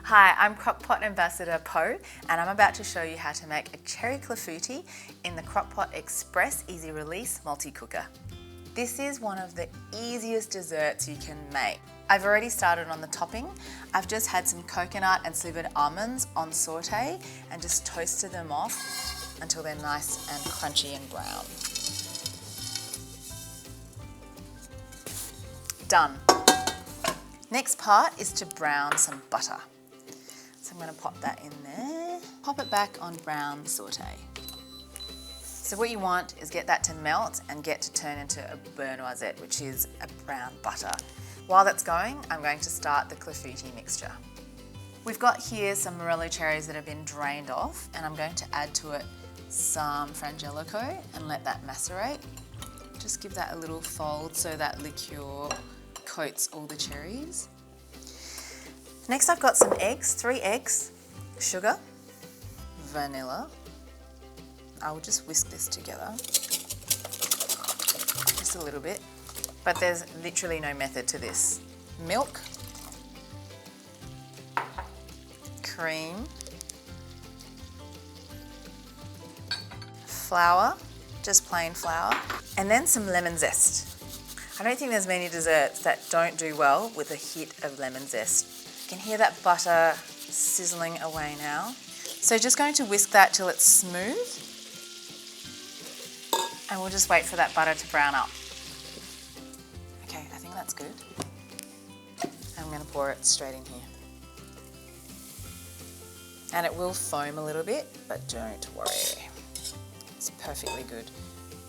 Hi, I'm Crockpot Ambassador Poh, and I'm about to show you how to make a cherry clafoutis in the Crockpot Express Easy Release Multicooker. This is one of the easiest desserts you can make. I've already started on the topping. I've just had some coconut and slivered almonds on saute and just toasted them off until they're nice and crunchy and brown. Done. Next part is to brown some butter. So I'm going to pop that in there. Pop it back on brown saute. So what you want is get that to melt and get to turn into a beurre noisette, which is a brown butter. While that's going, I'm going to start the clafoutis mixture. We've got here some morello cherries that have been drained off, and I'm going to add to it some frangelico and let that macerate. Just give that a little fold so that liqueur coats all the cherries. Next I've got some eggs, 3 eggs, sugar, vanilla. I will just whisk this together, just a little bit, but there's literally no method to this. Milk, cream, flour, just plain flour, and then some lemon zest. I don't think there's many desserts that don't do well with a hit of lemon zest. You can hear that butter sizzling away now. So just going to whisk that till it's smooth, and we'll just wait for that butter to brown up. Okay, I think that's good. I'm going to pour it straight in here. And it will foam a little bit, but don't worry. It's perfectly good.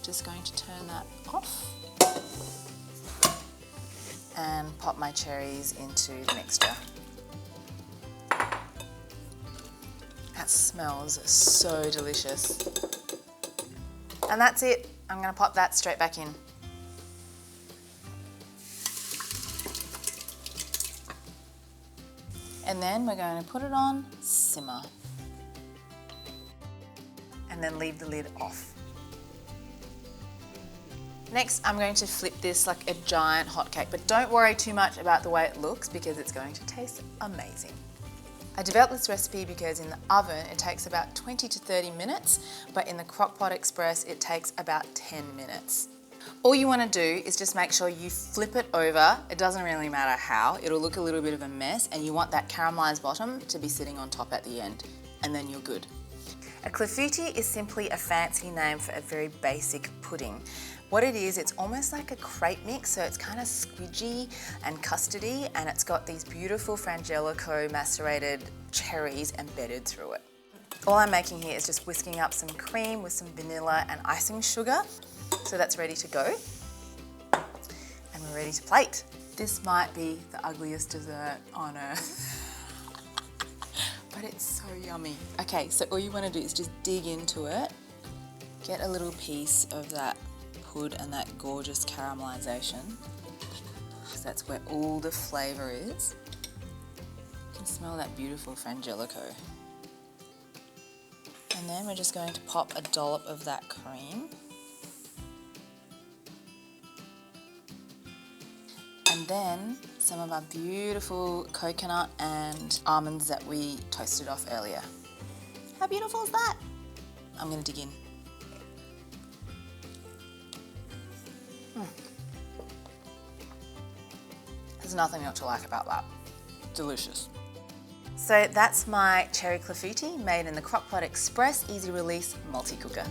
Just going to turn that off and pop my cherries into the mixture. That smells so delicious. And that's it. I'm going to pop that straight back in. And then we're going to put it on simmer. And then leave the lid off. Next, I'm going to flip this like a giant hotcake, but don't worry too much about the way it looks because it's going to taste amazing. I developed this recipe because in the oven it takes about 20 to 30 minutes, but in the Crockpot Express it takes about 10 minutes. All you want to do is just make sure you flip it over. It doesn't really matter how, it'll look a little bit of a mess, and you want that caramelized bottom to be sitting on top at the end, and then you're good. A clafoutis is simply a fancy name for a very basic pudding. What it is, it's almost like a crepe mix, so it's kind of squidgy and custardy, and it's got these beautiful frangelico macerated cherries embedded through it. All I'm making here is just whisking up some cream with some vanilla and icing sugar, so that's ready to go. And we're ready to plate. This might be the ugliest dessert on earth, but it's so yummy. Okay, so all you want to do is just dig into it, get a little piece of that pud and that gorgeous caramelization. So that's where all the flavour is. You can smell that beautiful frangelico. And then we're just going to pop a dollop of that cream. And then some of our beautiful coconut and almonds that we toasted off earlier. How beautiful is that? I'm going to dig in. There's nothing not to like about that. Delicious. So that's my cherry clafoutis made in the Crockpot Express Easy Release Multicooker.